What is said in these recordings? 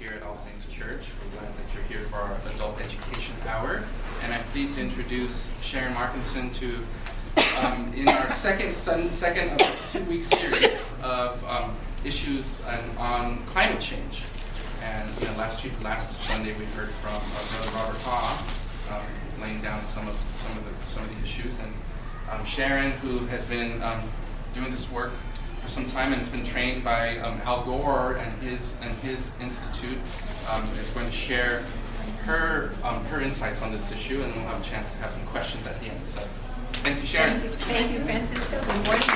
here at All Saints Church. We're glad that you're here for our Adult Education Hour. And I'm pleased to introduce Sharon Markinson to, in our second of this 2-week series of issues on climate change. And last Sunday we heard from Brother Robert Haw, laying down some of the issues. And Sharon, who has been doing this work for some time and has been trained by Al Gore and his institute, is going to share her insights on this issue, and we'll have a chance to have some questions at the end. So, thank you, Sharon. Thank you, Francisco. Good morning.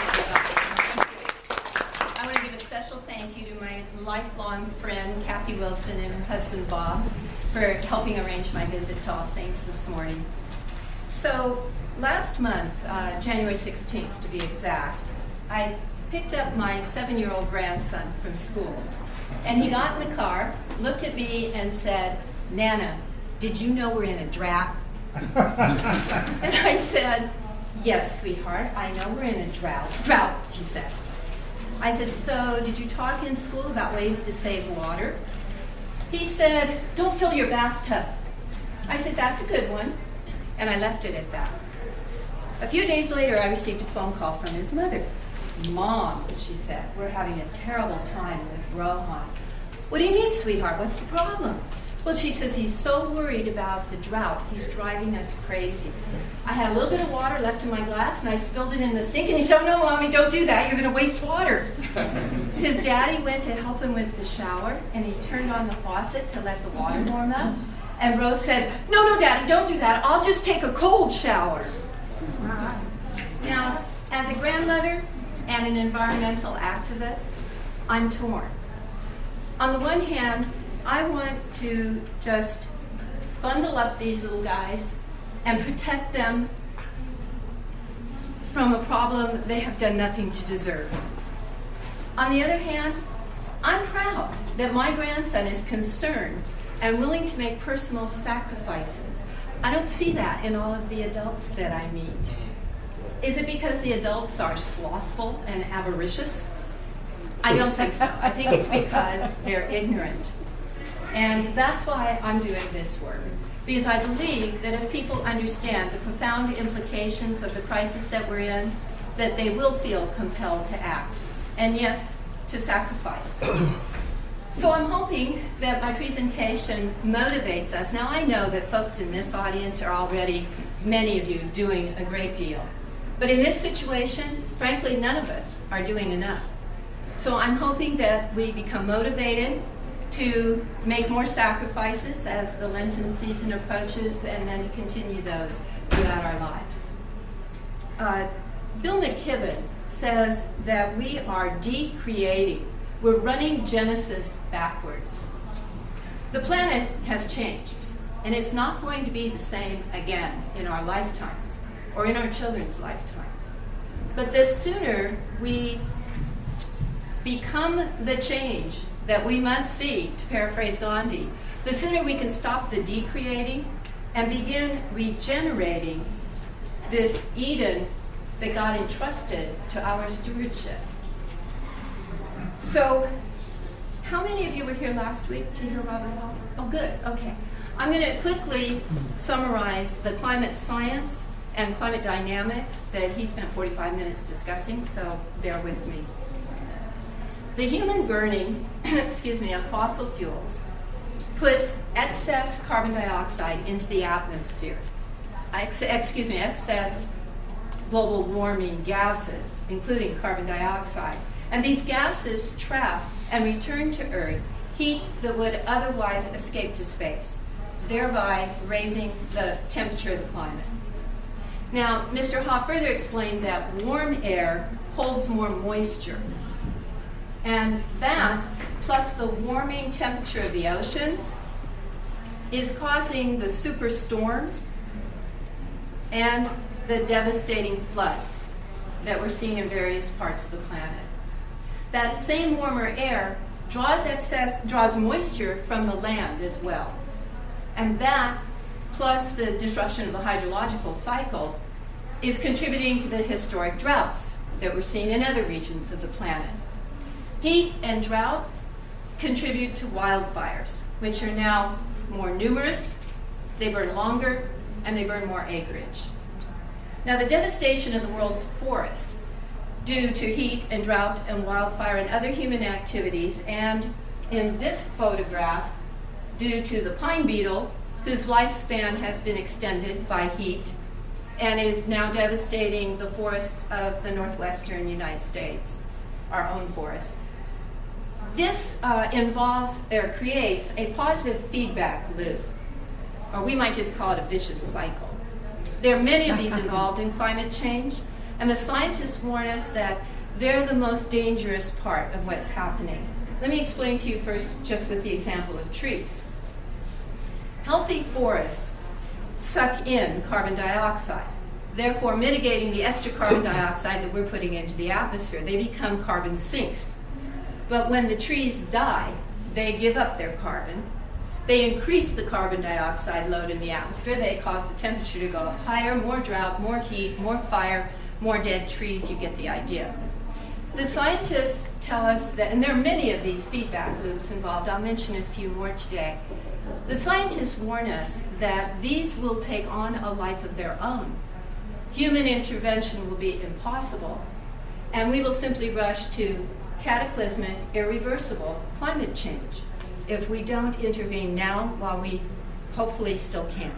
I want to give a special thank you to my lifelong friend, Kathy Wilson, and her husband, Bob, for helping arrange my visit to All Saints this morning. So, last month, January 16th to be exact, I picked up my 7-year-old grandson from school. And he got in the car, looked at me, and said, "Nana, did you know we're in a drought?" And I said, "Yes, sweetheart, I know we're in a drought." "Drought," he said. I said, "So did you talk in school about ways to save water?" He said, "Don't fill your bathtub." I said, "That's a good one." And I left it at that. A few days later, I received a phone call from his mother. "Mom," she said, "we're having a terrible time with Rohan." "What do you mean, sweetheart? What's the problem?" "Well," she says, "he's so worried about the drought. He's driving us crazy. I had a little bit of water left in my glass, and I spilled it in the sink." And he said, "Oh, no, Mommy, don't do that. You're going to waste water." His daddy went to help him with the shower, and he turned on the faucet to let the water warm up. And Rose said, No, Daddy, don't do that. I'll just take a cold shower." Now, as a grandmother and an environmental activist, I'm torn. On the one hand, I want to just bundle up these little guys and protect them from a problem they have done nothing to deserve. On the other hand, I'm proud that my grandson is concerned and willing to make personal sacrifices. I don't see that in all of the adults that I meet. Is it because the adults are slothful and avaricious? I don't think so. I think it's because they're ignorant. And that's why I'm doing this work. Because I believe that if people understand the profound implications of the crisis that we're in, that they will feel compelled to act. And yes, to sacrifice. So I'm hoping that my presentation motivates us. Now I know that folks in this audience are already, many of you, doing a great deal. But in this situation, frankly, none of us are doing enough. So I'm hoping that we become motivated to make more sacrifices as the Lenten season approaches, and then to continue those throughout our lives. Bill McKibben says that we are decreating. We're running Genesis backwards. The planet has changed, and it's not going to be the same again in our lifetimes or in our children's lifetimes. But the sooner we become the change that we must see, to paraphrase Gandhi, the sooner we can stop the decreating and begin regenerating this Eden that God entrusted to our stewardship. So, how many of you were here last week to hear Robert Haw? Oh, good, okay. I'm going to quickly summarize the climate science and climate dynamics that he spent 45 minutes discussing, so bear with me. The human burning, of fossil fuels puts excess carbon dioxide into the atmosphere. Excess global warming gases, including carbon dioxide. And these gases trap and return to Earth heat that would otherwise escape to space, thereby raising the temperature of the climate. Now, Mr. Haw further explained that warm air holds more moisture. And that, plus the warming temperature of the oceans, is causing the superstorms and the devastating floods that we're seeing in various parts of the planet. That same warmer air draws moisture from the land as well. And that, plus the disruption of the hydrological cycle, is contributing to the historic droughts that we're seeing in other regions of the planet. Heat and drought contribute to wildfires, which are now more numerous, they burn longer, and they burn more acreage. Now, the devastation of the world's forests due to heat and drought and wildfire and other human activities, and in this photograph, due to the pine beetle, whose lifespan has been extended by heat and is now devastating the forests of the northwestern United States, our own forests. This involves or creates a positive feedback loop, or we might just call it a vicious cycle. There are many of these involved in climate change, and the scientists warn us that they're the most dangerous part of what's happening. Let me explain to you first, just with the example of trees. Healthy forests suck in carbon dioxide, therefore mitigating the extra carbon dioxide that we're putting into the atmosphere. They become carbon sinks. But when the trees die, they give up their carbon. They increase the carbon dioxide load in the atmosphere. They cause the temperature to go up higher, more drought, more heat, more fire, more dead trees. You get the idea. The scientists tell us that, and there are many of these feedback loops involved. I'll mention a few more today. The scientists warn us that these will take on a life of their own. Human intervention will be impossible, and we will simply rush to cataclysmic, irreversible climate change if we don't intervene now while we hopefully still can.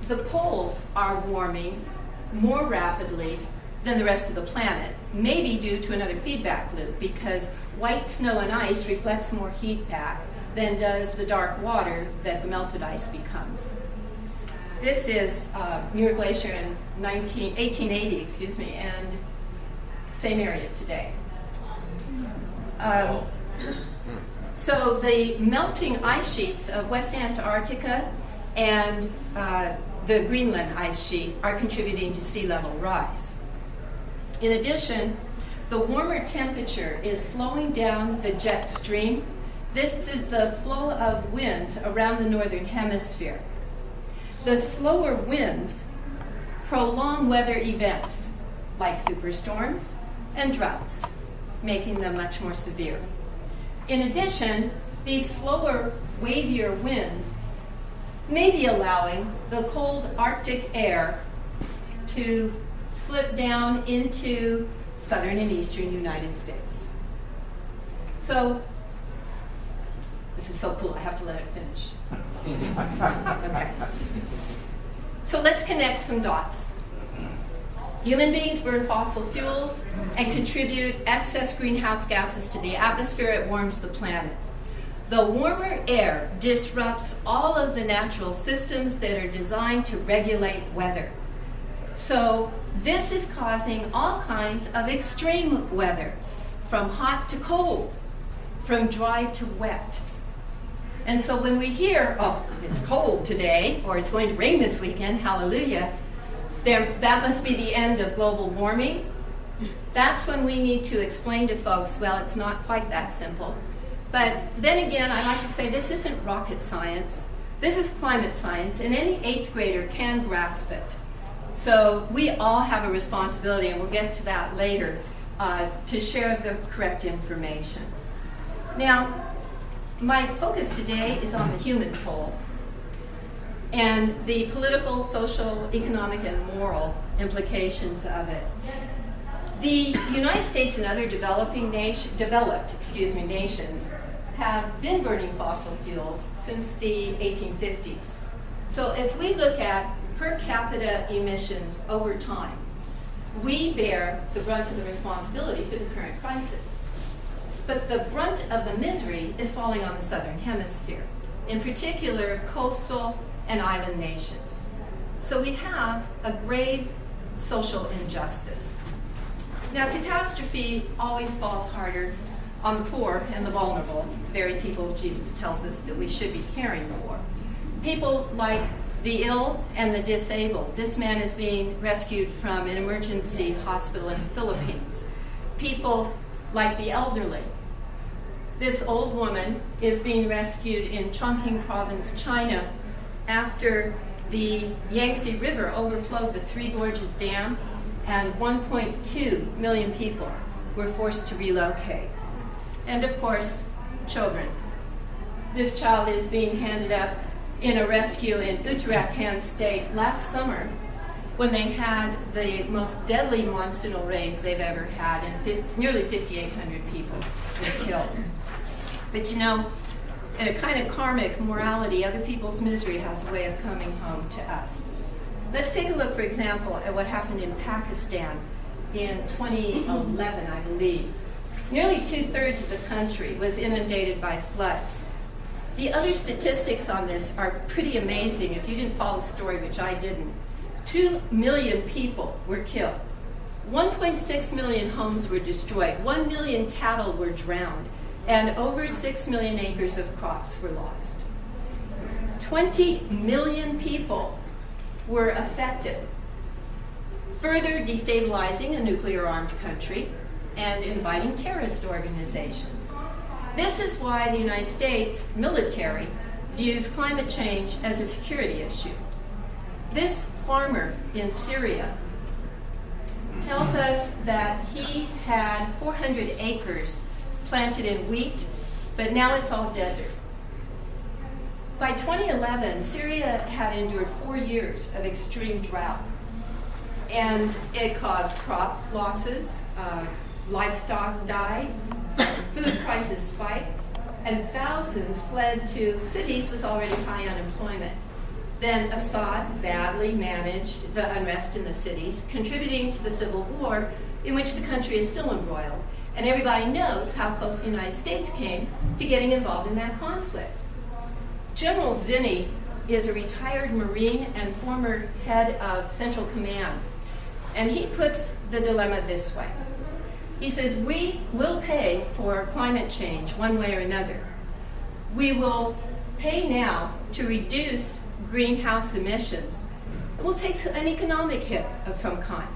The poles are warming more rapidly than the rest of the planet, maybe due to another feedback loop, because white snow and ice reflects more heat back than does the dark water that the melted ice becomes. This is Muir Glacier in 1880, and same area today. So the melting ice sheets of West Antarctica and the Greenland ice sheet are contributing to sea level rise. In addition, the warmer temperature is slowing down the jet stream. This is the flow of winds around the northern hemisphere. The slower winds prolong weather events like superstorms and droughts, making them much more severe. In addition, these slower, wavier winds may be allowing the cold Arctic air to slip down into southern and eastern United States. So, this is so cool, I have to let it finish. Okay. So let's connect some dots. Human beings burn fossil fuels and contribute excess greenhouse gases to the atmosphere. It warms the planet. The warmer air disrupts all of the natural systems that are designed to regulate weather. So this is causing all kinds of extreme weather, from hot to cold, from dry to wet. And so when we hear, oh, it's cold today, or it's going to rain this weekend, hallelujah, that must be the end of global warming. That's when we need to explain to folks, well, it's not quite that simple. But then again, I like to say this isn't rocket science. This is climate science, and any 8th grader can grasp it. So we all have a responsibility, and we'll get to that later, to share the correct information. Now, my focus today is on the human toll and the political, social, economic, and moral implications of it. The United States and other developed nations have been burning fossil fuels since the 1850s. So if we look at per capita emissions over time, we bear the brunt of the responsibility for the current crisis. But the brunt of the misery is falling on the southern hemisphere, in particular coastal and island nations. So we have a grave social injustice. Now, catastrophe always falls harder on the poor and the vulnerable, very people Jesus tells us that we should be caring for. People like the ill and the disabled. This man is being rescued from an emergency hospital in the Philippines. People like the elderly. This old woman is being rescued in Chongqing province, China, after the Yangtze River overflowed the Three Gorges Dam, and 1.2 million people were forced to relocate. and of course, children. This child is being handed up in a rescue in Utrecht State last summer when they had the most deadly monsoonal rains they've ever had, and nearly 5,800 people were killed. But you know, in a kind of karmic morality, other people's misery has a way of coming home to us. Let's take a look, for example, at what happened in Pakistan in 2011, I believe. Nearly 2/3 of the country was inundated by floods. The other statistics on this are pretty amazing. If you didn't follow the story, which I didn't, 2 million people were killed. 1.6 million homes were destroyed. 1 million cattle were drowned. And over 6 million acres of crops were lost. 20 million people were affected, further destabilizing a nuclear-armed country and inviting terrorist organizations. This is why the United States military views climate change as a security issue. This farmer in Syria tells us that he had 400 acres planted in wheat, but now it's all desert. By 2011, Syria had endured 4 years of extreme drought, and it caused crop losses, livestock died, food prices spiked, and thousands fled to cities with already high unemployment. Then Assad badly managed the unrest in the cities, contributing to the civil war in which the country is still embroiled. And everybody knows how close the United States came to getting involved in that conflict. General Zinni is a retired Marine and former head of Central Command. And he puts the dilemma this way. He says, we will pay for climate change one way or another. We will pay now to reduce greenhouse emissions. We'll take an economic hit of some kind.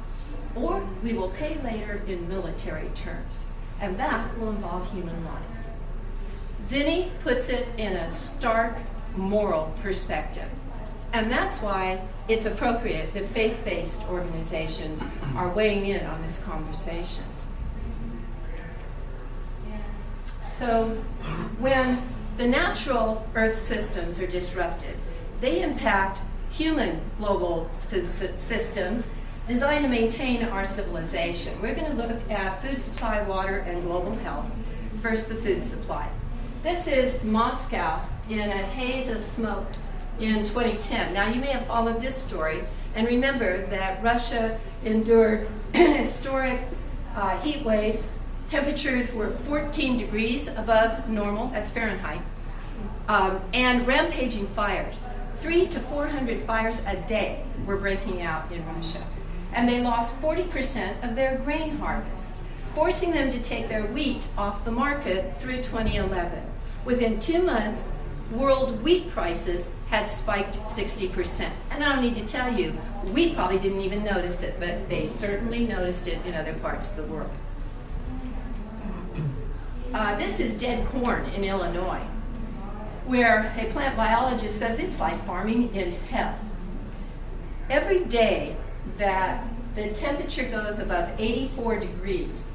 Or we will pay later in military terms. And that will involve human lives. Zinni puts it in a stark moral perspective. And that's why it's appropriate that faith-based organizations are weighing in on this conversation. So when the natural Earth systems are disrupted, they impact human global systems designed to maintain our civilization. We're going to look at food supply, water, and global health. First, the food supply. This is Moscow in a haze of smoke in 2010. Now, you may have followed this story, and remember that Russia endured historic heat waves. Temperatures were 14 degrees above normal, that's Fahrenheit, and rampaging fires. 300 to 400 fires a day were breaking out in Russia. And they lost 40% of their grain harvest, forcing them to take their wheat off the market through 2011. Within 2 months, world wheat prices had spiked 60%. And I don't need to tell you, we probably didn't even notice it, but they certainly noticed it in other parts of the world. This is dead corn in Illinois, where a plant biologist says it's like farming in hell. Every day that the temperature goes above 84 degrees,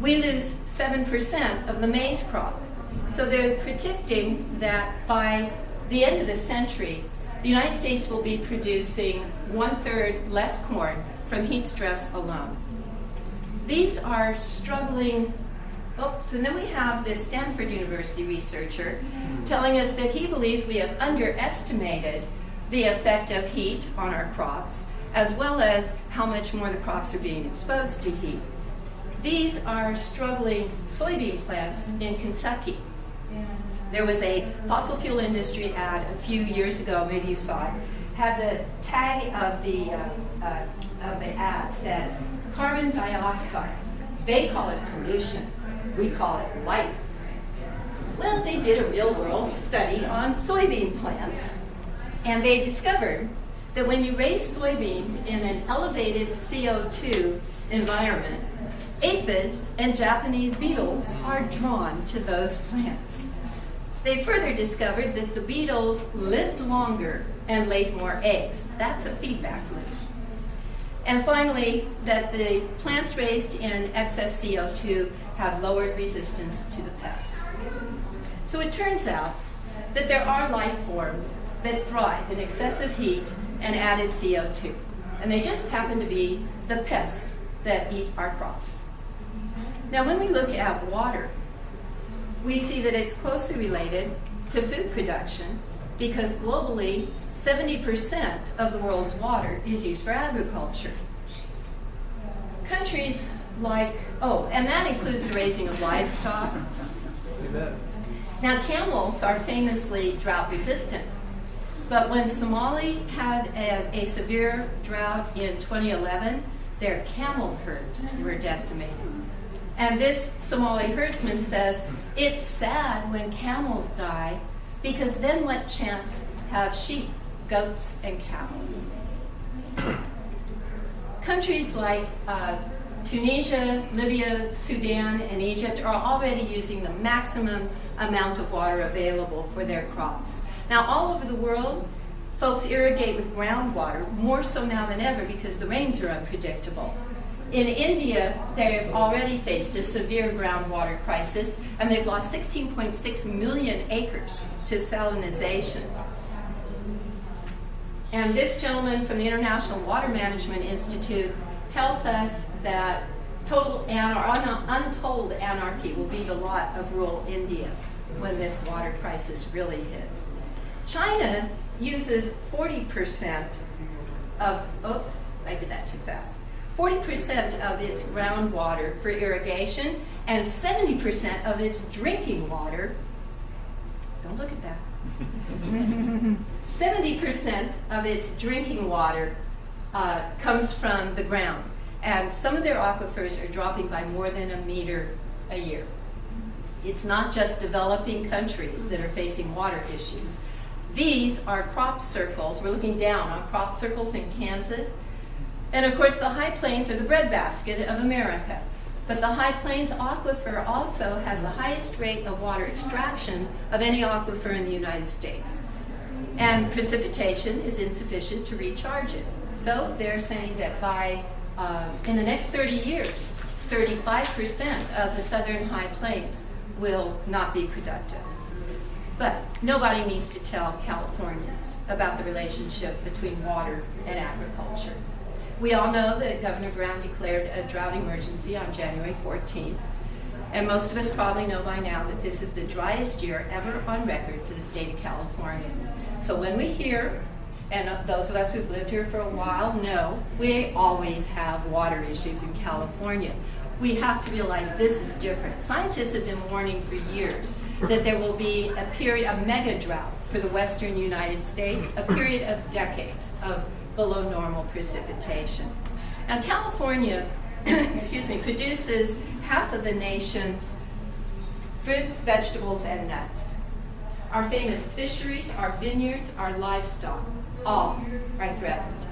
we lose 7% of the maize crop. So they're predicting that by the end of the century, the United States will be producing 1/3 less corn from heat stress alone. These are struggling. Oops, and then we have this Stanford University researcher telling us that he believes we have underestimated the effect of heat on our crops, as well as how much more the crops are being exposed to heat. These are struggling soybean plants in Kentucky. There was a fossil fuel industry ad a few years ago, maybe you saw it, had the tag of the ad said, carbon dioxide. They call it pollution. We call it life. Well, they did a real-world study on soybean plants, and they discovered that when you raise soybeans in an elevated CO2 environment, aphids and Japanese beetles are drawn to those plants. They further discovered that the beetles lived longer and laid more eggs. That's a feedback loop. And finally, that the plants raised in excess CO2 have lowered resistance to the pests. So it turns out that there are life forms that thrive in excessive heat and added CO2. And they just happen to be the pests that eat our crops. Now, when we look at water, we see that it's closely related to food production because globally, 70% of the world's water is used for agriculture. Countries like, and that includes the raising of livestock. Now, camels are famously drought resistant, but when Somali had a severe drought in 2011, their camel herds were decimated. And this Somali herdsman says, it's sad when camels die, because then what chance have sheep, goats, and cattle? Countries like Tunisia, Libya, Sudan, and Egypt are already using the maximum amount of water available for their crops. Now, all over the world, folks irrigate with groundwater, more so now than ever because the rains are unpredictable. In India, they've already faced a severe groundwater crisis, and they've lost 16.6 million acres to salinization. And this gentleman from the International Water Management Institute tells us that untold anarchy will be the lot of rural India when this water crisis really hits. China uses 40% of, 40% of its groundwater for irrigation and 70% of its drinking water, don't look at that, 70% of its drinking water comes from the ground. And some of their aquifers are dropping by more than a meter a year. It's not just developing countries that are facing water issues. These are crop circles. We're looking down on crop circles in Kansas. And of course, the High Plains are the breadbasket of America. But the High Plains aquifer also has the highest rate of water extraction of any aquifer in the United States. And precipitation is insufficient to recharge it. So they're saying that by in the next 30 years, 35% of the southern High Plains will not be productive. But nobody needs to tell Californians about the relationship between water and agriculture. We all know that Governor Brown declared a drought emergency on January 14th. And most of us probably know by now that this is the driest year ever on record for the state of California. So when we hear, and those of us who've lived here for a while know, we always have water issues in California. We have to realize this is different. Scientists have been warning for years that there will be a mega drought for the western United States, a period of decades of below normal precipitation. Now, California produces half of the nation's fruits, vegetables, and nuts. Our famous fisheries, our vineyards, our livestock, all are threatened.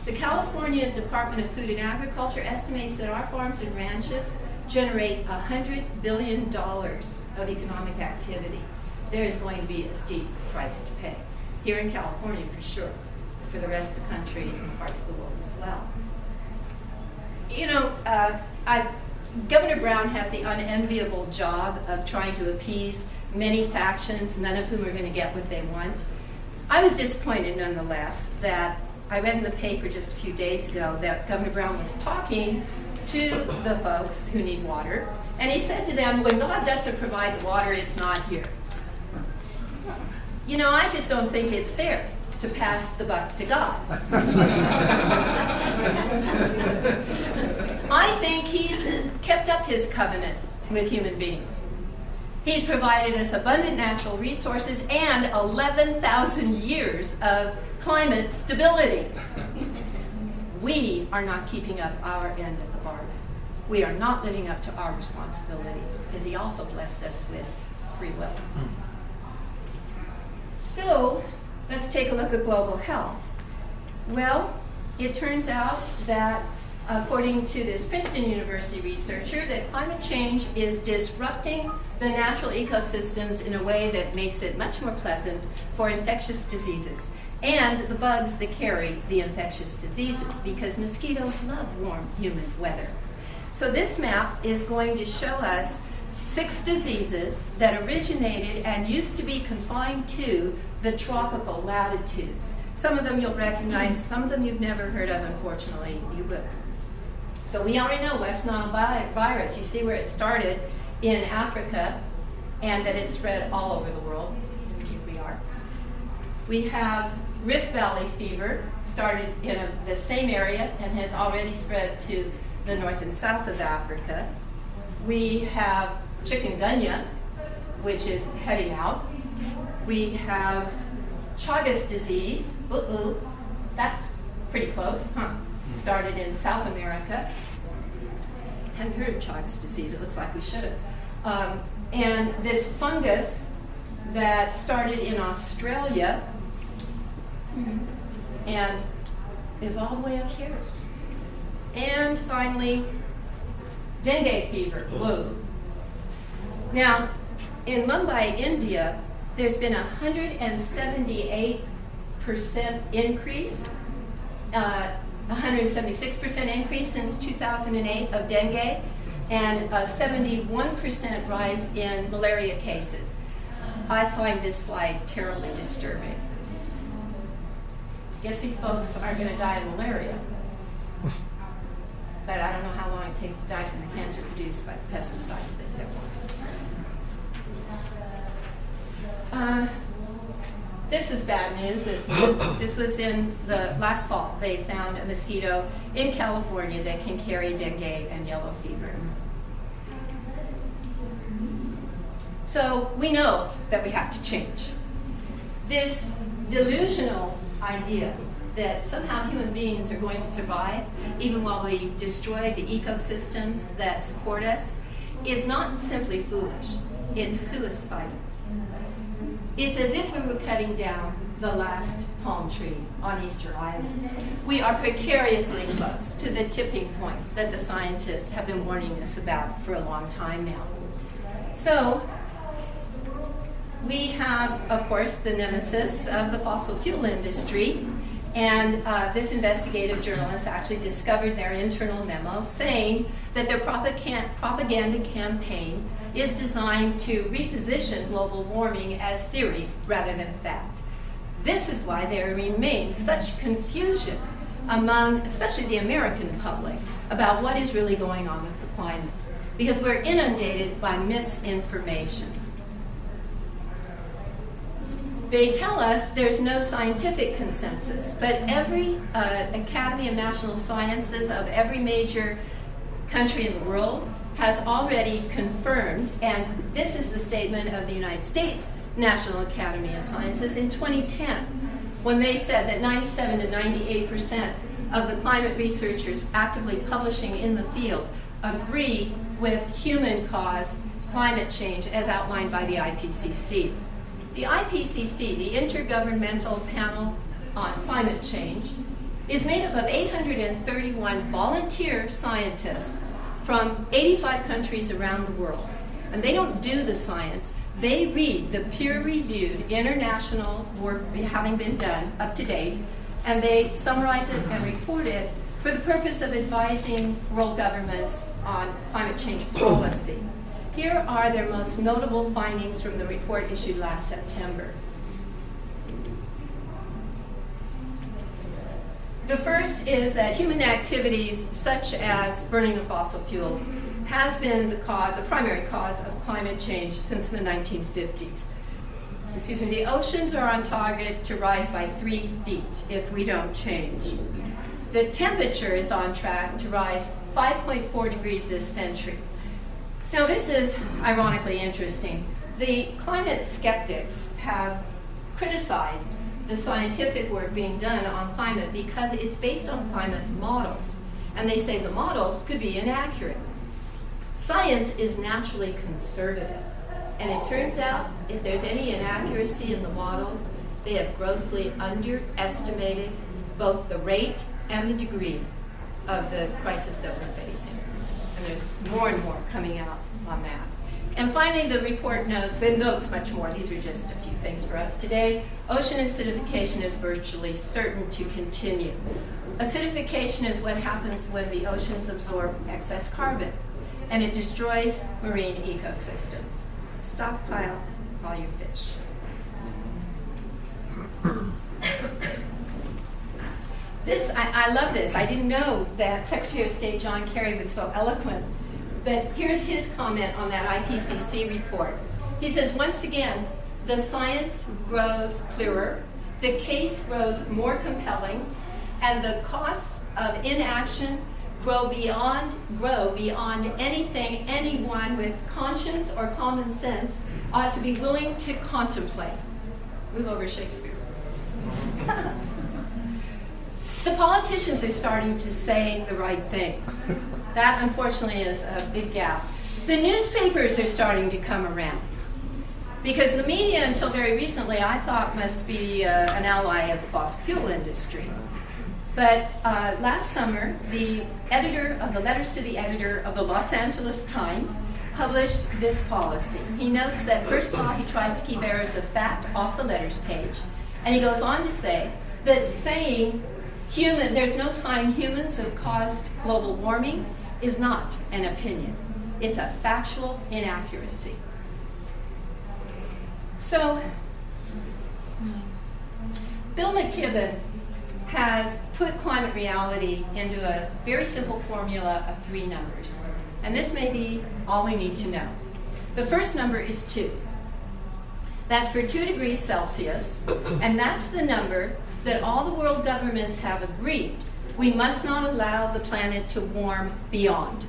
The California Department of Food and Agriculture estimates that our farms and ranches generate $100 billion of economic activity. There is going to be a steep price to pay, here in California for sure, for the rest of the country and parts of the world as well. You know, Governor Brown has the unenviable job of trying to appease many factions, none of whom are going to get what they want. I was disappointed nonetheless that I read in the paper just a few days ago that Governor Brown was talking to the folks who need water, and he said to them, when God doesn't provide the water, it's not here. You know, I just don't think it's fair to pass the buck to God. I think he's kept up his covenant with human beings. He's provided us abundant natural resources and 11,000 years of climate stability. We are not keeping up our end of the bargain. We are not living up to our responsibilities, because he also blessed us with free will. So, let's take a look at global health. Well, it turns out that according to this Princeton University researcher, that climate change is disrupting the natural ecosystems in a way that makes it much more pleasant for infectious diseases and the bugs that carry the infectious diseases, because mosquitoes love warm, humid weather. So this map is going to show us 6 diseases that originated and used to be confined to the tropical latitudes. Some of them you'll recognize, some of them you've never heard of, unfortunately. You will. So we already know West Nile virus. You see where it started in Africa and that it spread all over the world. Here we are. We have Rift Valley fever, started in the same area and has already spread to the north and south of Africa. We have chikungunya, which is heading out. We have Chagas disease. That's pretty close, huh? Started in South America. Hadn't heard of Chagas disease. It looks like we should have. And this fungus that started in Australia and is all the way up here. And finally, dengue fever. Whoa. Now, in Mumbai, India, there's been a 178% increase, 176% increase since 2008 of dengue, and a 71% rise in malaria cases. I find this slide terribly disturbing. Guess these folks aren't going to die of malaria. But I don't know how long it takes to die from the cancer produced by the pesticides that they're on. This is bad news. This was in the last fall. They found a mosquito in California that can carry dengue and yellow fever. So we know that we have to change. This delusional idea that somehow human beings are going to survive even while we destroy the ecosystems that support us is not simply foolish. It's suicidal. It's as if we were cutting down the last palm tree on Easter Island. We are precariously close to the tipping point that the scientists have been warning us about for a long time now. So, we have, of course, the nemesis of the fossil fuel industry, and this investigative journalist actually discovered their internal memo saying that their propaganda campaign is designed to reposition global warming as theory rather than fact. This is why there remains such confusion among, especially the American public, about what is really going on with the climate, because we're inundated by misinformation. They tell us there's no scientific consensus, but every Academy of National Sciences of every major country in the world has already confirmed, and this is the statement of the United States National Academy of Sciences in 2010, when they said that 97 to 98% of the climate researchers actively publishing in the field agree with human-caused climate change as outlined by the IPCC. The IPCC, the Intergovernmental Panel on Climate Change, is made up of 831 volunteer scientists from 85 countries around the world. And they don't do the science, they read the peer-reviewed international work having been done up to date, and they summarize it and report it for the purpose of advising world governments on climate change policy. Here are their most notable findings from the report issued last September. The first is that human activities such as burning of fossil fuels has been the primary cause of climate change since the 1950s. The oceans are on target to rise by 3 feet if we don't change. The temperature is on track to rise 5.4 degrees this century. Now, this is ironically interesting. The climate skeptics have criticized the scientific work being done on climate because it's based on climate models. And they say the models could be inaccurate. Science is naturally conservative. And it turns out, if there's any inaccuracy in the models, they have grossly underestimated both the rate and the degree of the crisis that we're facing. And there's more and more coming out on that. And finally, the report notes, it notes much more. These are just a few things for us today. Ocean acidification is virtually certain to continue. Acidification is what happens when the oceans absorb excess carbon, and it destroys marine ecosystems. Stockpile all your fish. I love this. I didn't know that Secretary of State John Kerry was so eloquent. But here's his comment on that IPCC report. He says, once again, the science grows clearer, the case grows more compelling, and the costs of inaction grow beyond anything anyone with conscience or common sense ought to be willing to contemplate. Move over Shakespeare. The politicians are starting to say the right things. That, unfortunately, is a big gap. The newspapers are starting to come around. Because the media, until very recently, I thought must be an ally of the fossil fuel industry. But last summer, the editor of the letters to the editor of the Los Angeles Times published this policy. He notes that, first of all, he tries to keep errors of fact off the letters page. And he goes on to say that saying there's no sign humans have caused global warming is not an opinion. It's a factual inaccuracy. So, Bill McKibben has put climate reality into a very simple formula of 3 numbers. And this may be all we need to know. The first number is 2. That's for 2 degrees Celsius, and that's the number that all the world governments have agreed we must not allow the planet to warm beyond.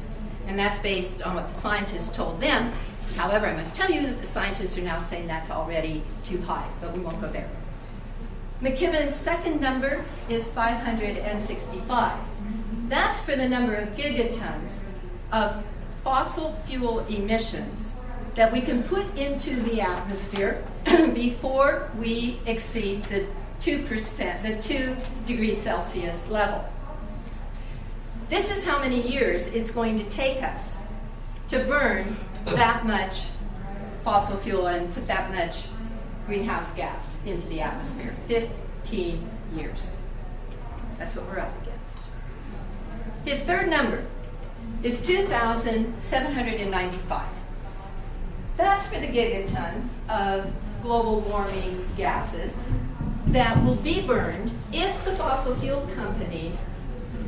And that's based on what the scientists told them. However, I must tell you that the scientists are now saying that's already too high, but we won't go there. McKibben's second number is 565. That's for the number of gigatons of fossil fuel emissions that we can put into the atmosphere before we exceed the 2%, the 2 degrees Celsius level. This is how many years it's going to take us to burn that much fossil fuel and put that much greenhouse gas into the atmosphere. 15 years. That's what we're up against. His third number is 2,795. That's for the gigatons of global warming gases that will be burned if the fossil fuel companies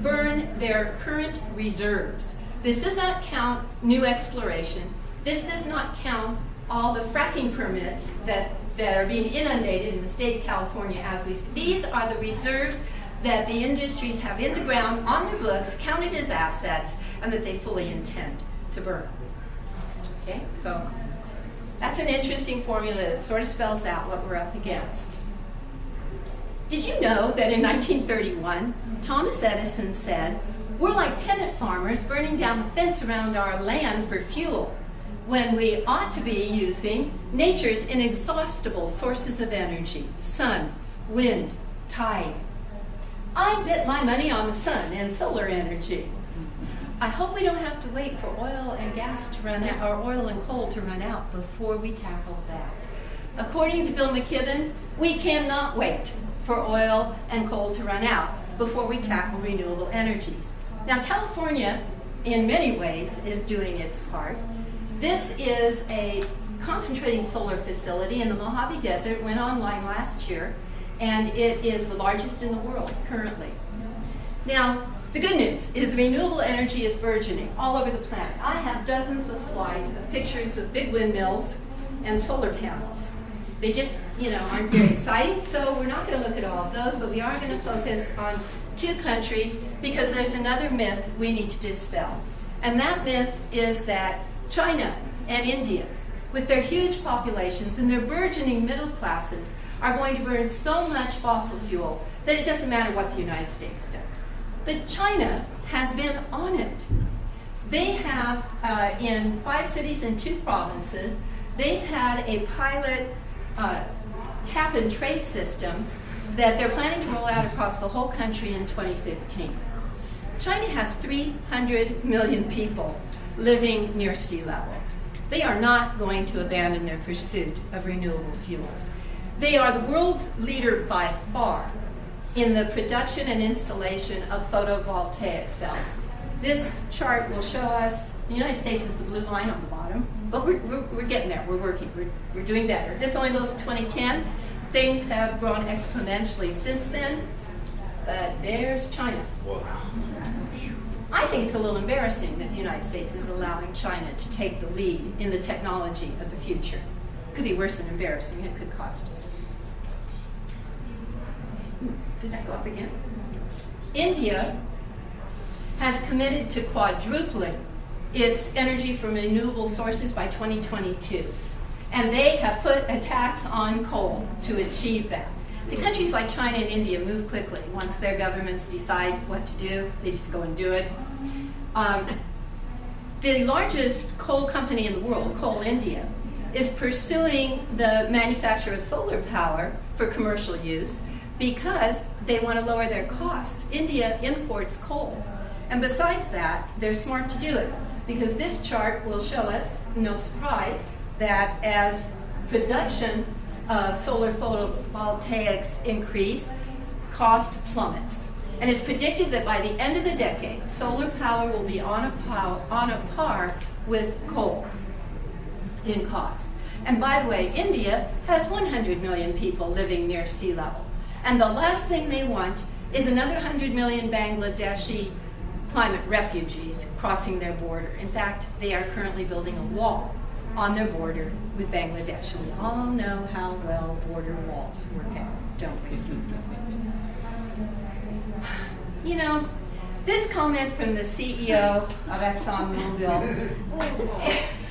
burn their current reserves. This does not count new exploration. This does not count all the fracking permits that are being inundated in the state of California as we speak. These are the reserves that the industries have in the ground, on their books, counted as assets, and that they fully intend to burn. Okay, so that's an interesting formula that sort of spells out what we're up against. Did you know that in 1931, Thomas Edison said, we're like tenant farmers burning down the fence around our land for fuel, when we ought to be using nature's inexhaustible sources of energy, sun, wind, tide. I bet my money on the sun and solar energy. I hope we don't have to wait for oil and gas to run out, or oil and coal to run out before we tackle that. According to Bill McKibben, we cannot wait for oil and coal to run out before we tackle renewable energies. Now, California, in many ways, is doing its part. This is a concentrating solar facility in the Mojave Desert, went online last year, and it is the largest in the world currently. Now, the good news is renewable energy is burgeoning all over the planet. I have dozens of slides of pictures of big windmills and solar panels. They just, aren't very exciting, so we're not going to look at all of those, but we are going to focus on 2 countries because there's another myth we need to dispel. And that myth is that China and India, with their huge populations and their burgeoning middle classes, are going to burn so much fossil fuel that it doesn't matter what the United States does. But China has been on it. They have, in 5 cities and 2 provinces, they've had a pilot cap and trade system that they're planning to roll out across the whole country in 2015. China has 300 million people living near sea level. they are not going to abandon their pursuit of renewable fuels. They are the world's leader by far in the production and installation of photovoltaic cells. This chart will show us the United States is the blue line on the bottom, but we're getting there. We're working. We're doing better. This only goes to 2010. Things have grown exponentially since then, but there's China. I think it's a little embarrassing that the United States is allowing China to take the lead in the technology of the future. It could be worse than embarrassing. It could cost us. Did that go up again? India has committed to quadrupling its energy from renewable sources by 2022. And they have put a tax on coal to achieve that. See, countries like China and India move quickly. Once their governments decide what to do, they just go and do it. The largest coal company in the world, Coal India, is pursuing the manufacture of solar power for commercial use because they want to lower their costs. India imports coal. And besides that, they're smart to do it because this chart will show us, no surprise, that as production of solar photovoltaics increase, cost plummets. And it's predicted that by the end of the decade, solar power will be on a par with coal in cost. And by the way, India has 100 million people living near sea level. And the last thing they want is another 100 million Bangladeshi climate refugees crossing their border. In fact, they are currently building a wall on their border with Bangladesh. We all know how well border walls work out, don't we? You know, this comment from the CEO of ExxonMobil.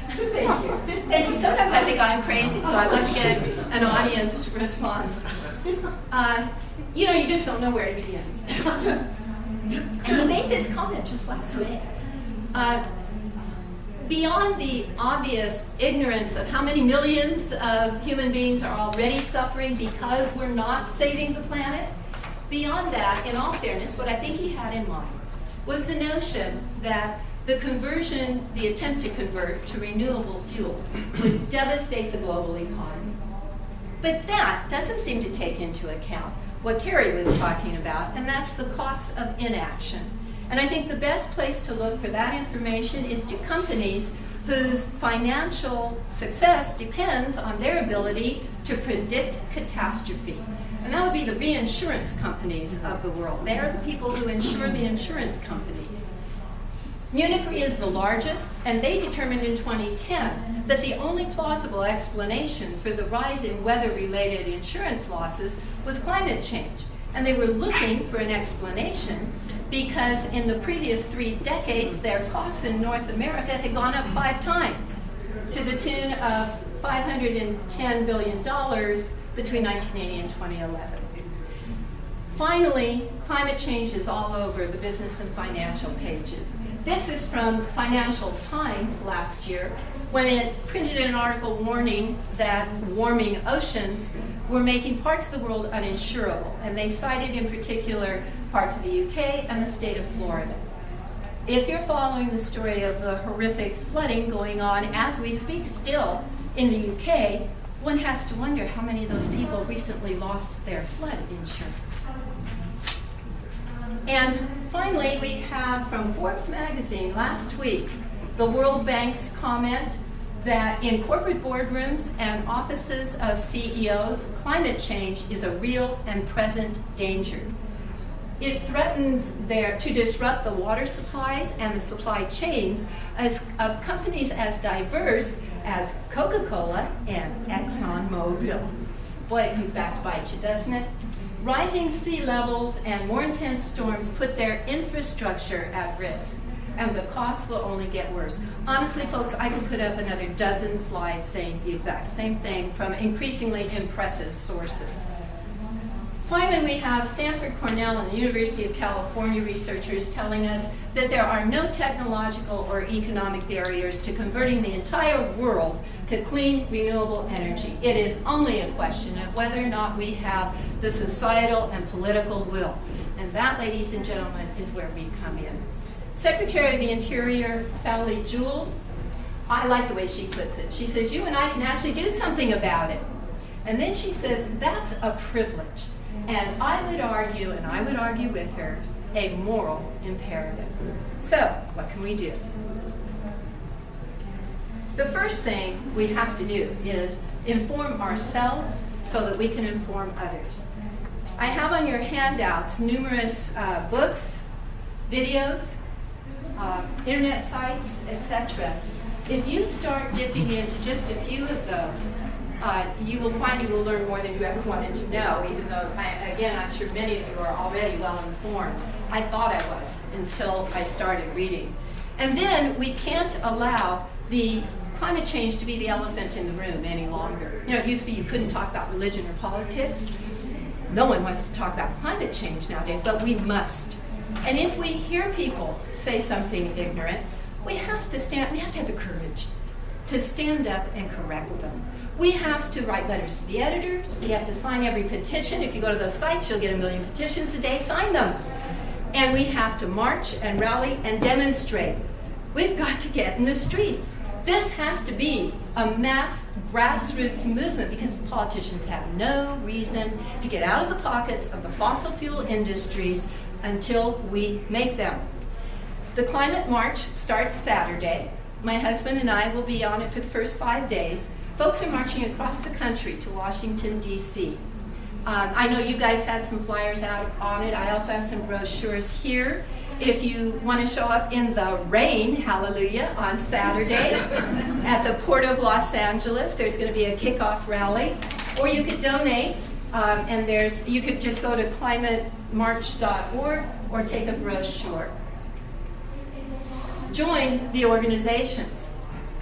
Thank you. Thank you. Sometimes I think I'm crazy, so I love to get an audience response. You know, you just don't know where to begin. And he made this comment just last May. Beyond the obvious ignorance of how many millions of human beings are already suffering because we're not saving the planet, beyond that, in all fairness, what I think he had in mind was the notion that the conversion, the attempt to convert to renewable fuels would devastate the global economy. But that doesn't seem to take into account what Carrie was talking about, and that's the cost of inaction. And I think the best place to look for that information is to companies whose financial success depends on their ability to predict catastrophe. And that would be the reinsurance companies of the world. They are the people who insure the insurance companies. Munich Re is the largest, and they determined in 2010 that the only plausible explanation for the rise in weather-related insurance losses was climate change. And they were looking for an explanation because in the previous 3 decades, their costs in North America had gone up 5 times to the tune of $510 billion between 1980 and 2011. Finally, climate change is all over the business and financial pages. This is from Financial Times last year, when it printed an article warning that warming oceans were making parts of the world uninsurable. And they cited in particular parts of the UK and the state of Florida. If you're following the story of the horrific flooding going on as we speak still in the UK, one has to wonder how many of those people recently lost their flood insurance. And finally, we have from Forbes magazine last week, the World Bank's comment that in corporate boardrooms and offices of CEOs, climate change is a real and present danger. It threatens to disrupt the water supplies and the supply chains of companies as diverse as Coca-Cola and ExxonMobil. Boy, it comes back to bite you, doesn't it? Rising sea levels and more intense storms put their infrastructure at risk, and the costs will only get worse. Honestly, folks, I can put up another dozen slides saying the exact same thing from increasingly impressive sources. Finally, we have Stanford, Cornell, and the University of California researchers telling us that there are no technological or economic barriers to converting the entire world to clean, renewable energy. It is only a question of whether or not we have the societal and political will. And that, ladies and gentlemen, is where we come in. Secretary of the Interior Sally Jewell I like the way she puts it. She says, you and I can actually do something about it. And then she says, that's a privilege. And I would argue, and I would argue with her, a moral imperative. So, what can we do? The first thing we have to do is inform ourselves so that we can inform others. I have on your handouts numerous books, videos, internet sites, etc. If you start dipping into just a few of those, you will find you will learn more than you ever wanted to know, even though, again, I'm sure many of you are already well informed. I thought I was until I started reading. And then we can't allow the climate change to be the elephant in the room any longer. You know, it used to be you couldn't talk about religion or politics. No one wants to talk about climate change nowadays, but we must. And if we hear people say something ignorant, we have to have the courage to stand up and correct them. We have to write letters to the editors. We have to sign every petition. If you go to those sites, you'll get 1 million petitions a day. Sign them. And we have to march and rally and demonstrate. We've got to get in the streets. This has to be a mass grassroots movement because the politicians have no reason to get out of the pockets of the fossil fuel industries until we make them. The climate march starts Saturday. My husband and I will be on it for the first 5 days. Folks are marching across the country to Washington, D.C. I know you guys had some flyers out on it. I also have some brochures here. If you want to show up in the rain, hallelujah, on Saturday at the Port of Los Angeles, there's going to be a kickoff rally. Or you could donate, and you could just go to climatemarch.org or take a brochure. Join the organizations.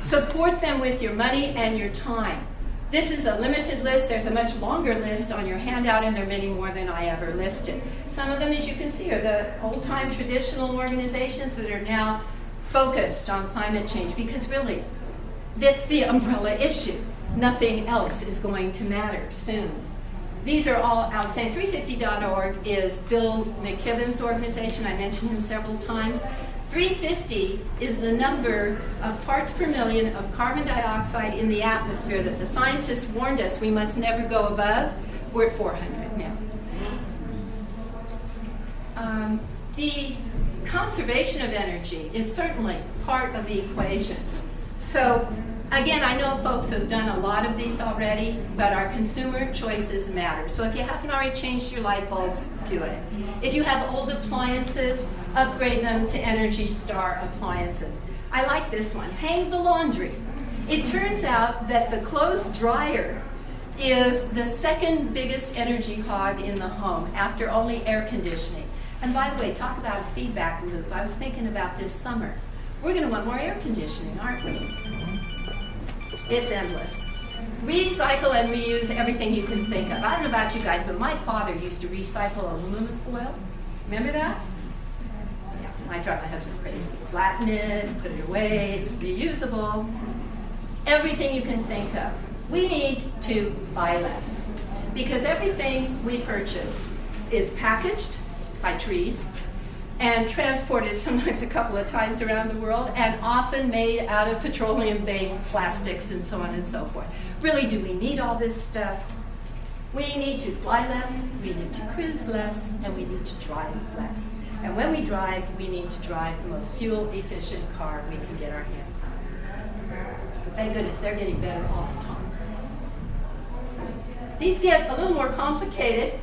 Support them with your money and your time. This is a limited list. There's a much longer list on your handout, and there are many more than I ever listed. Some of them, as you can see, are the old-time traditional organizations that are now focused on climate change, because really, that's the umbrella issue. Nothing else is going to matter soon. These are all outstanding. 350.org is Bill McKibben's organization. I mentioned him several times. 350 is the number of parts per million of carbon dioxide in the atmosphere that the scientists warned us we must never go above. We're at 400 now. The conservation of energy is certainly part of the equation. So, again, I know folks have done a lot of these already, but our consumer choices matter. So if you haven't already changed your light bulbs, do it. If you have old appliances, upgrade them to Energy Star appliances. I like this one. Hang the laundry. It turns out that the clothes dryer is the second biggest energy hog in the home after only air conditioning. And by the way, talk about a feedback loop. I was thinking about this summer. We're going to want more air conditioning, aren't we? It's endless. Recycle and reuse everything you can think of. I don't know about you guys, but my father used to recycle aluminum foil. Remember that? Yeah, I drive my husband crazy. Flatten it, put it away, it's reusable. Everything you can think of. We need to buy less because everything we purchase is packaged by trees and transported sometimes a couple of times around the world, and often made out of petroleum-based plastics and so on and so forth. Really, do we need all this stuff? We need to fly less, we need to cruise less, and we need to drive less. And when we drive, we need to drive the most fuel-efficient car we can get our hands on. But thank goodness, they're getting better all the time. These get a little more complicated.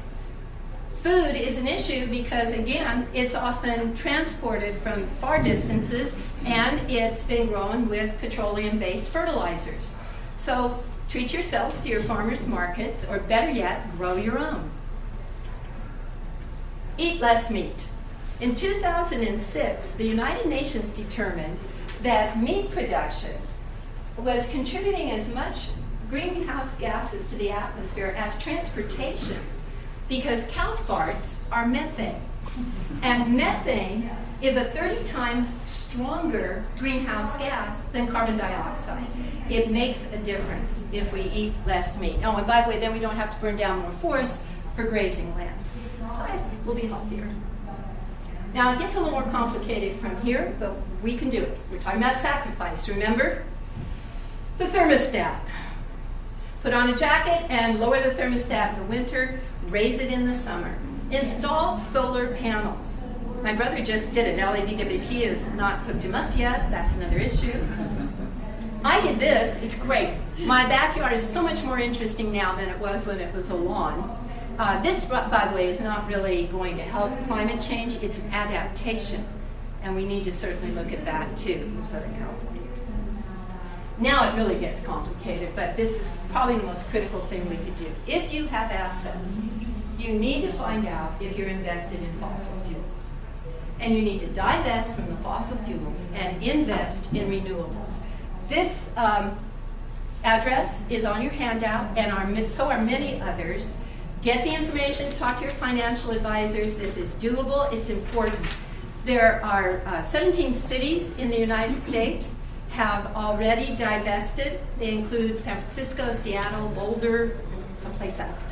Food is an issue because, again, it's often transported from far distances and it's been grown with petroleum-based fertilizers. So treat yourselves to your farmers markets, or better yet, grow your own. Eat less meat. In 2006, the United Nations determined that meat production was contributing as much greenhouse gases to the atmosphere as transportation, because cow farts are methane. And methane is a 30 times stronger greenhouse gas than carbon dioxide. It makes a difference if we eat less meat. Oh, and by the way, then we don't have to burn down more forests for grazing land. Plus, we'll be healthier. Now, it gets a little more complicated from here, but we can do it. We're talking about sacrifice, remember? The thermostat. Put on a jacket and lower the thermostat in the winter, raise it in the summer. Install solar panels. My brother just did it. LADWP has not hooked him up yet. That's another issue. I did this. It's great. My backyard is so much more interesting now than it was when it was a lawn. This, by the way, is not really going to help climate change. It's an adaptation. And we need to certainly look at that, too, in Southern California. Now it really gets complicated, but this is probably the most critical thing we could do. If you have assets, you need to find out if you're invested in fossil fuels. And you need to divest from the fossil fuels and invest in renewables. This address is on your handout, and so are many others. Get the information, talk to your financial advisors. This is doable, it's important. There are 17 cities in the United States have already divested. They include San Francisco, Seattle, Boulder, and someplace else.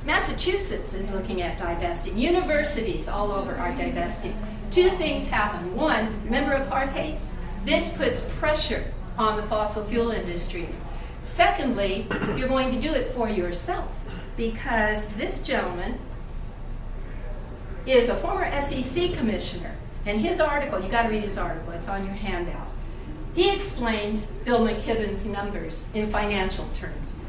Massachusetts is looking at divesting. Universities all over are divesting. Two things happen. One, remember apartheid? This puts pressure on the fossil fuel industries. Secondly, you're going to do it for yourself because this gentleman is a former SEC commissioner, and his article, you got to read his article, it's on your handout. He explains Bill McKibben's numbers in financial terms.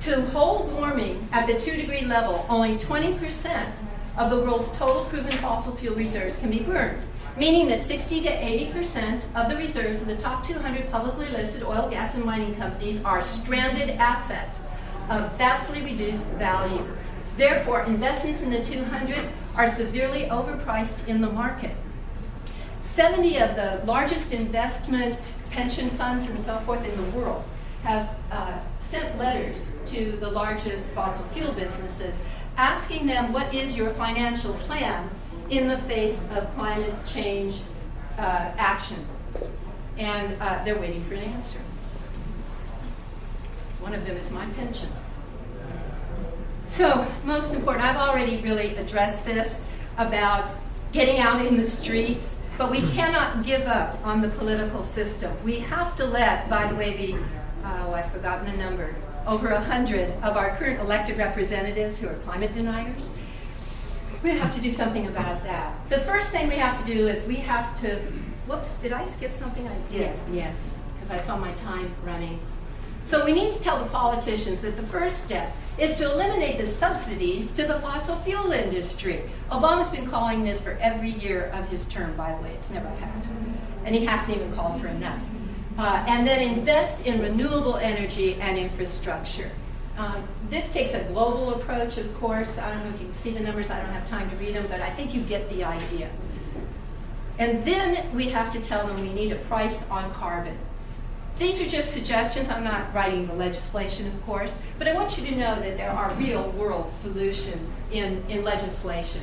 To hold warming at the 2-degree level, only 20% of the world's total proven fossil fuel reserves can be burned, meaning that 60 to 80% of the reserves of the top 200 publicly listed oil, gas, and mining companies are stranded assets of vastly reduced value. Therefore, investments in the 200 are severely overpriced in the market. 70 of the largest investment pension funds and so forth in the world have sent letters to the largest fossil fuel businesses asking them, what is your financial plan in the face of climate change action? And they're waiting for an answer. One of them is my pension. So, most important, I've already really addressed this about getting out in the streets, but we cannot give up on the political system. We have to let, by the way, I've forgotten the number, over 100 of our current elected representatives who are climate deniers. We have to do something about that. The first thing we have to do is we have to, whoops, did I skip something? I did. Yes, because I saw my time running. So we need to tell the politicians that the first step is to eliminate the subsidies to the fossil fuel industry. Obama's been calling this for every year of his term, by the way. It's never passed. And he hasn't even called for enough. And then invest in renewable energy and infrastructure. This takes a global approach, of course. I don't know if you can see the numbers. I don't have time to read them, but I think you get the idea. And then we have to tell them we need a price on carbon. These are just suggestions. I'm not writing the legislation, of course, but I want you to know that there are real-world solutions in legislation.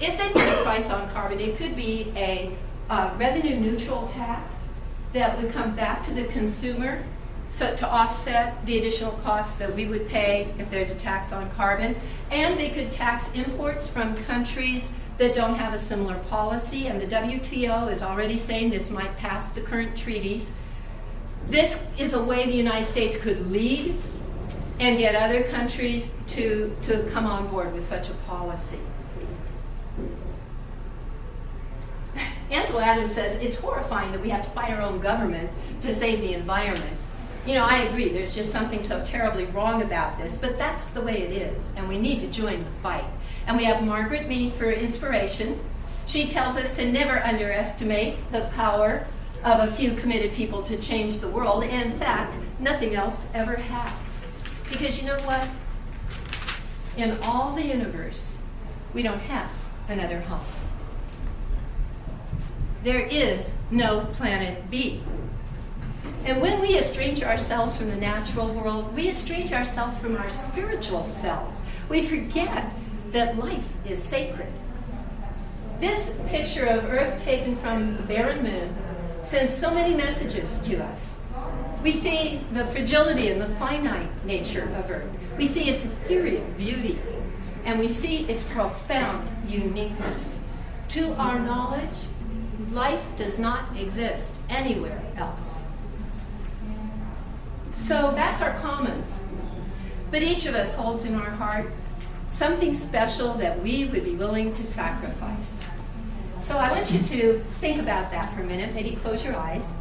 If they put a price on carbon, it could be a revenue-neutral tax that would come back to the consumer so to offset the additional costs that we would pay if there's a tax on carbon. And they could tax imports from countries that don't have a similar policy, and the WTO is already saying this might pass the current treaties. This is a way the United States could lead and get other countries to come on board with such a policy. Ansel Adams says, it's horrifying that we have to fight our own government to save the environment. You know, I agree, there's just something so terribly wrong about this, but that's the way it is, and we need to join the fight. And we have Margaret Mead for inspiration. She tells us to never underestimate the power of a few committed people to change the world. In fact, nothing else ever has. Because you know what? In all the universe, we don't have another home. There is no planet B. And when we estrange ourselves from the natural world, we estrange ourselves from our spiritual selves. We forget that life is sacred. This picture of Earth taken from the barren moon sends so many messages to us. We see the fragility and the finite nature of Earth. We see its ethereal beauty, and we see its profound uniqueness. To our knowledge, life does not exist anywhere else. So that's our commons. But each of us holds in our heart something special that we would be willing to sacrifice. So I want you to think about that for a minute. Maybe close your eyes.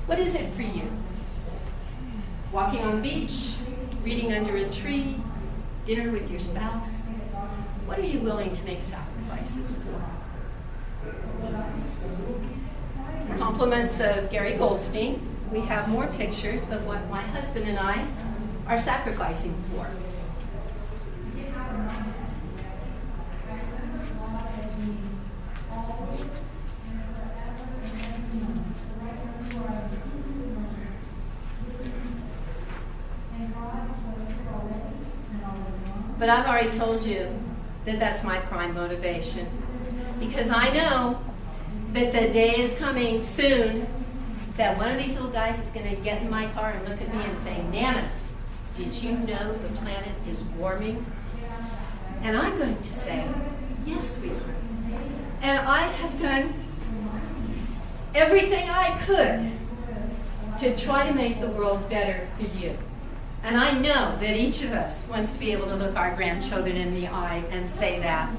What is it for you? Walking on the beach, reading under a tree, dinner with your spouse. What are you willing to make sacrifices for? Compliments of Gary Goldstein. We have more pictures of what my husband and I are sacrificing for. But I've already told you that that's my prime motivation, because I know that the day is coming soon that one of these little guys is going to get in my car and look at me and say, Nana, did you know the planet is warming? And I'm going to say, yes, sweetheart. And I have done everything I could to try to make the world better for you. And I know that each of us wants to be able to look our grandchildren in the eye and say that.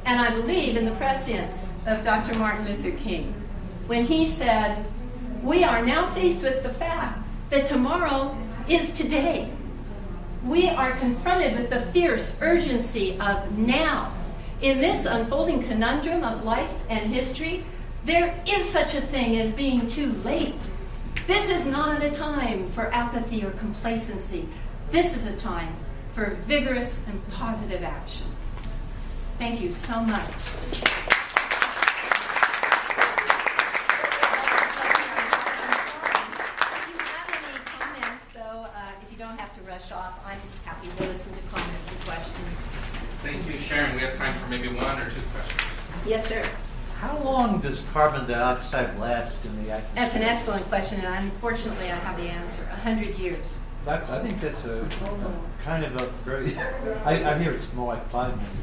And I believe in the prescience of Dr. Martin Luther King when he said, we are now faced with the fact that tomorrow is today. We are confronted with the fierce urgency of now. In this unfolding conundrum of life and history, there is such a thing as being too late. This is not a time for apathy or complacency. This is a time for vigorous and positive action. Thank you so much. If you have any comments, though, if you don't have to rush off, I'm happy to listen to comments and questions. Thank you, Sharon. We have time for maybe one or two questions. Yes, sir. How long does carbon dioxide last in the atmosphere? That's an excellent question, and unfortunately I have the answer. 100 years. I think that's a kind of a very, I hear it's more like 5 minutes.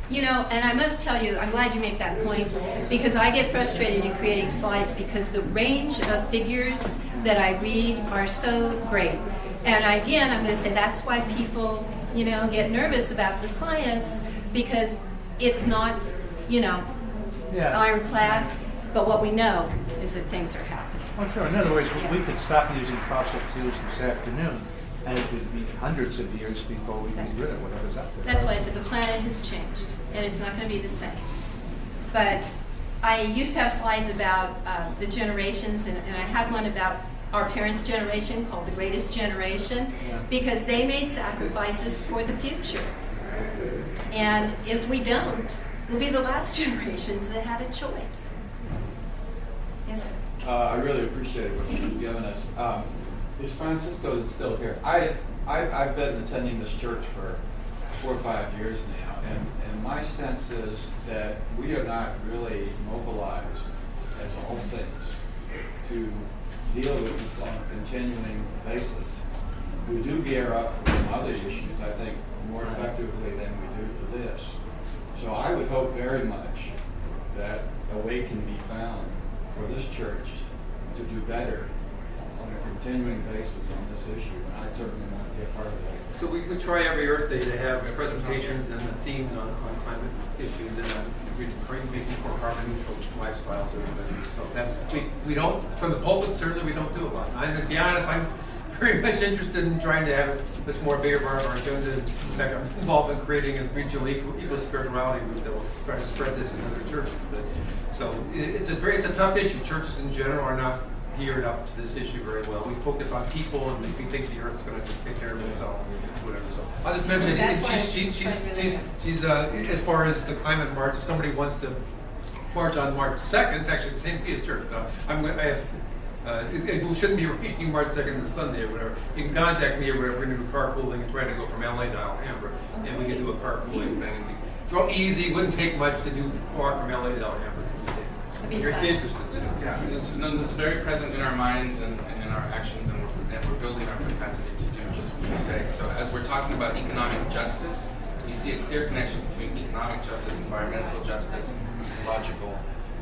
You know, and I must tell you, I'm glad you make that point, because I get frustrated in creating slides because the range of figures that I read are so great. And again, I'm going to say that's why people, get nervous about the science, because it's not, ironclad, but what we know is that things are happening. Well, sure. In other words, we could stop using fossil fuels this afternoon, and it would be hundreds of years before we get rid of whatever's out there. That's why I said the planet has changed, and it's not going to be the same. But I used to have slides about the generations, and I had one about our parents' generation called the Greatest Generation, because they made sacrifices for the future. And if we don't, we'll be the last generations that had a choice. Yes, sir. I really appreciate what you've given us. Is Francisco still here? I've been attending this church for 4 or 5 years now, and my sense is that we are not really mobilized as all saints to deal with this on a continuing basis. We do gear up for some other issues, I think, more effectively than we do for this. So I would hope very much that a way can be found for this church to do better on a continuing basis on this issue, and I'd certainly want to be a part of that. So we try every Earth Day to have presentations and the themes on climate issues, and we're making for carbon neutral lifestyles and everything. So that's we don't, from the pulpit certainly we don't do a lot. And to be honest, I'm very much interested in trying to have this more bigger part of our agenda. In fact, I'm involved in creating a regional eco spirituality group that will try to spread this in other churches. But so it's a tough issue. Churches in general are not geared up to this issue very well. We focus on people, and we think the Earth's going to just take care of itself, whatever. So I'll just mention, she's as far as the climate march. If somebody wants to march on March 2nd, it's actually the same day at church. It shouldn't be raining March 2nd to Sunday or whatever. You can contact me or whatever. We're going to do carpooling and try to go from LA to Alhambra, and we can do a carpooling thing. It's all easy. It wouldn't take much to do walk from LA to Alhambra. You're interested to do. Yeah, it's very present in our minds and in our actions, and we're building our capacity to do just what you say. So as we're talking about economic justice, you see a clear connection between economic justice, environmental justice, ecological,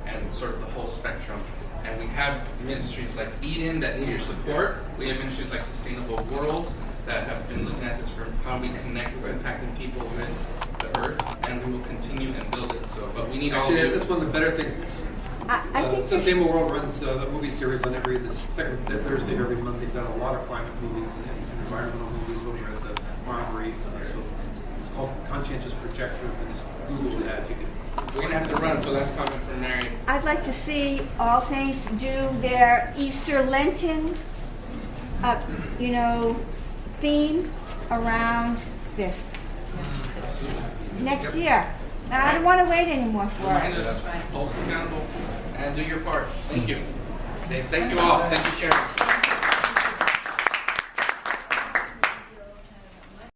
and sort of the whole spectrum. And we have ministries like Eden that need your support. We have ministries like Sustainable World that have been looking at this for how we connect what's impacting people with the earth, and we will continue and build it. So, but we need all of Actually, you. that's one of the better things. I think Sustainable World runs a movie series on the second Thursday of every month. They've done a lot of climate movies and environmental movies over at the Monterey. So it's called Conscientious Projector, and just Google that. You can. We're gonna have to run. So last comment from Mary. I'd like to see All Saints do their Easter Lenten, theme around this Absolutely. next year. I don't want to wait anymore for Remind it. us, hold us accountable, and do your part. Thank you. Thank you all. Thank you, Sharon.